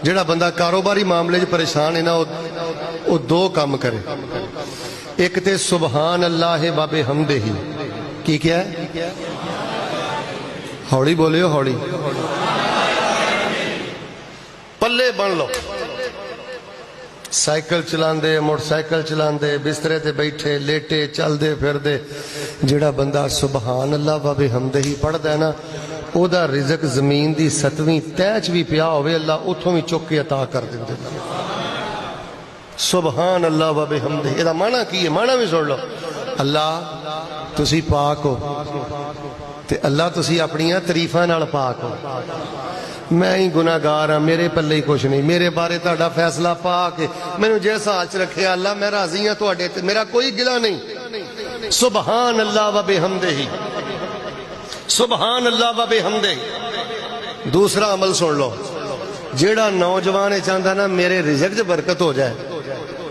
जिहड़ा बंदा कारोबारी मामले च परेशान है ना, वो दो काम करे। एक ते सुबहान अल्लाह बाबे हमदे ही की क्या है, हौली बोलियो, हौली पल्ले बन लो। साइकिल चलाते, मोटरसाइकिल चलाते, बिस्तरे ते बैठे लेटे चलते फिरते, जिहड़ा बंदा सुबहान अल्लाह बाबे हमदे ही पढ़दा है ना, ओदा रिजक जमीन दी 7वीं तह च भी पिया होवे अल्लाह उथों भी चुक के अता कर दिंदे। सुबहान अल्लाह बाबे हमदे, इहदा माना की है, माना भी सुन लो। अल्लाह तुसी पाक हो ते अल्लाह तुसी अपनियां तरीफां नाल पाक हो। मैं ही गुनाहगार हाँ, मेरे पल्ले ही कुछ नहीं, मेरे बारे तुहाडा फैसला पाक है, मैनू जिस हाल च रखे अल्लाह मैं राजी हाँ तुहाडे ते, मेरा कोई गिला नहीं। सुबहान अल्लाह व बिहम्दे ही, सुबहान अल्लाह व बिहम्दे ही। दूसरा अमल सुन लो, जेड़ा नौजवान है चाहता ना मेरे रिज़्क च बरकत हो जाए,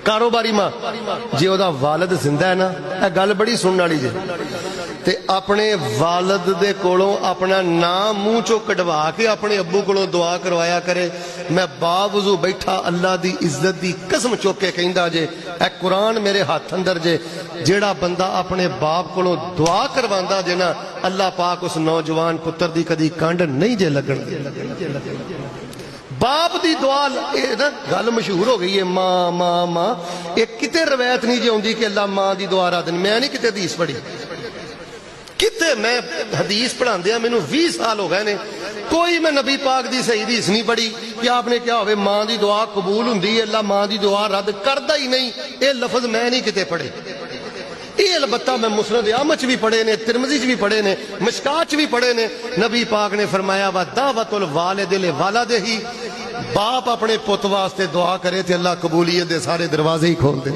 कारोबारी मां जे ओदा वालिद जिंदा है ना, यह गल बड़ी सुनने वाली जे, ते अपने वालिद दे कोलों अपना नाम मुंह चो कढवा के अपने अब्बू कोलों दुआ करवाया करे। मैं बावजू बैठा अल्लाह दी इज्जत दी कसम चुक के कहंदा जे, ए कुरान मेरे हाथ अंदर जे, जेड़ा बंदा अपने बाप कोलों दुआ करवांदा जे ना, अल्लाह पाक उस नौजवान पुत्र दी कदी कंड नहीं जे लगन दे। बाप दी दुआ ना गल मशहूर हो गई है, मां मां मां, एक किते रवायत नहीं जी आउंदी कि अल्लाह मां दी दुआ रद। मैं नहीं किते हदीस पढ़ी, किते मैं हदीस पढ़ांदे मैनू 20 साल हो गए ने, कोई मैं नबी पाक दी सही हदीस नहीं पढ़ी कि आपने क्या होवे मां दी दुआ कबूल हुंदी है, अल्लाह मां दी दुआ रद्द करदा ही नहीं। ये लफ्ज मैं नहीं किते पढ़े, ये अलबत्ता मैं मुस्नद अहमद च भी पढ़े ने, तिरमिज़ी च भी पढ़े ने, मिशकात च भी पढ़े ने। नबी पाक ने फरमाया वा दावतुल वालिदिल वालिदिही, बाप अपने पुत वास्ते दुआ करे तो अल्लाह कबूलियत दे सारे दरवाजे ही खोल दे।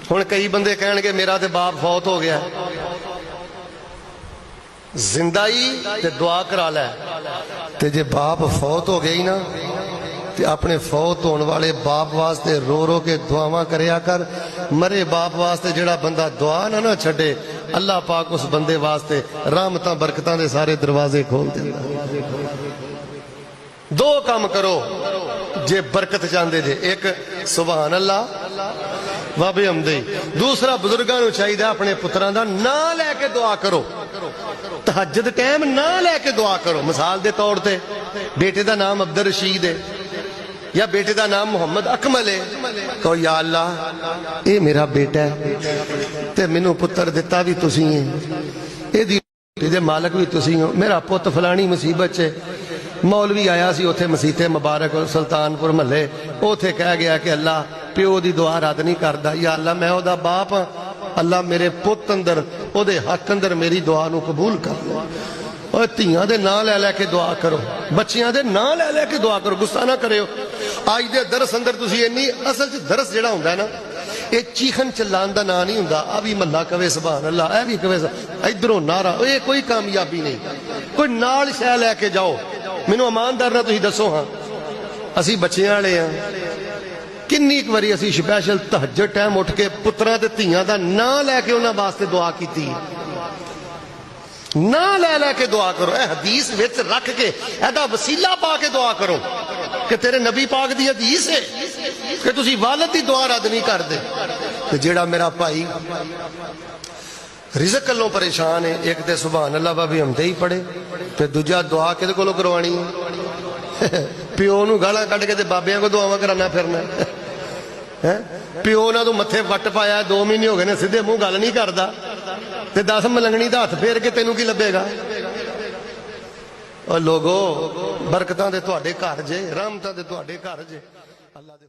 हुण कई बंदे कहणगे मेरा ते बाप फौत हो गया, जिंदा ही ते दुआ करा लै, ते जे बाप फौत हो गई ना ते अपने फौत होने वाले बाप वास्ते रो रो के दुआवां करया कर। मरे बाप वास्ते जेड़ा बंदा दुआ ना छड्डे, अल्लाह पाक उस बंदे वास्ते रहमतां बरकतां दे सारे दरवाजे खोल देंदा। दो काम करो जे बरकत चाहते जे, एक सुभान अल्लाह व बिहम्दे, दूसरा बुजुर्गां नूं चाहिदा अपने पुत्रां दा नां लैके दुआ करो, तहज्जुद टाइम नां लैके दुआ करो। मिसाल दे तौर ते बेटे दा नाम अब्दुल रशीद है या बेटे दा नाम मोहम्मद अकमल है, कहो या अल्लाह ये मेरा बेटा है ते मैनू पुत्र दिता भी तुसी है, एदी दे मालक भी तुसी हो, मेरा पुत फलानी मुसीबत है। मौलवी आया सी उथे मसीते मुबारक सुल्तानपुर महल्ले, उथे कह गया कि अल्लाह प्यो दी दुआ रद्द नहीं करदा, या अल्लाह मैं ओदा बाप हाँ, अल्लाह मेरे पुत अंदर ओदे हक अंदर मेरी दुआ नू कबूल कर लो। और धियां दे नां लै लै के दुआ करो, बच्चियां दे नां लै लै के दुआ करो, गुस्सा ना करियो। अज दे दरस अंदर तुसी इन्नी असल च दरस जेड़ा हुंदा है ना, ये चीखन चिल्लान दा नां नहीं हुंदा, आ भी महल्ला कवे सुभान अल्लाह, ए भी कवे इधरों नारा, ये कोई कामयाबी नहीं। कोई नाल शै लैके जाओ, मैनू ईमानदार ना तुसी दसो, हाँ असी बच्चियां वाले हाँ, किन्नी एक बारी असी स्पैशल तहज्जुद टाइम उठ के पुत्रां ते धियां दा नां लैके उन्हां वास्ते दुआ कीती है। नां लै लै के दुआ करो, ए हदीस विच रख के एदा वसीला पा के दुआ करो कि तेरे नबी पाक दी हदीस है कि तुसी वालिद दी दुआ रद्द नहीं करदे। ते जेड़ा मेरा भाई रिज़्क अल्लों परेशान है, एक ते सुभान अल्लाह व बिहम्दे ही पढ़े, ते दूजा दुआ किहदे कोलों करवानी है? प्यो नूं गालां कढ के ते बाबियां को दुआवां कराना फिरना है? प्यो ना तू मत्थे वट पाया 2 महीने हो गए ने, सीधे मुंह गल नहीं करदा, ते 10 मलंगनी दा हथ फेर के तेनू की लभेगा? और लोगो बरकतां दे तुहाडे घर जे, रहमतां दे तुहाडे घर जे। अल्लाह दे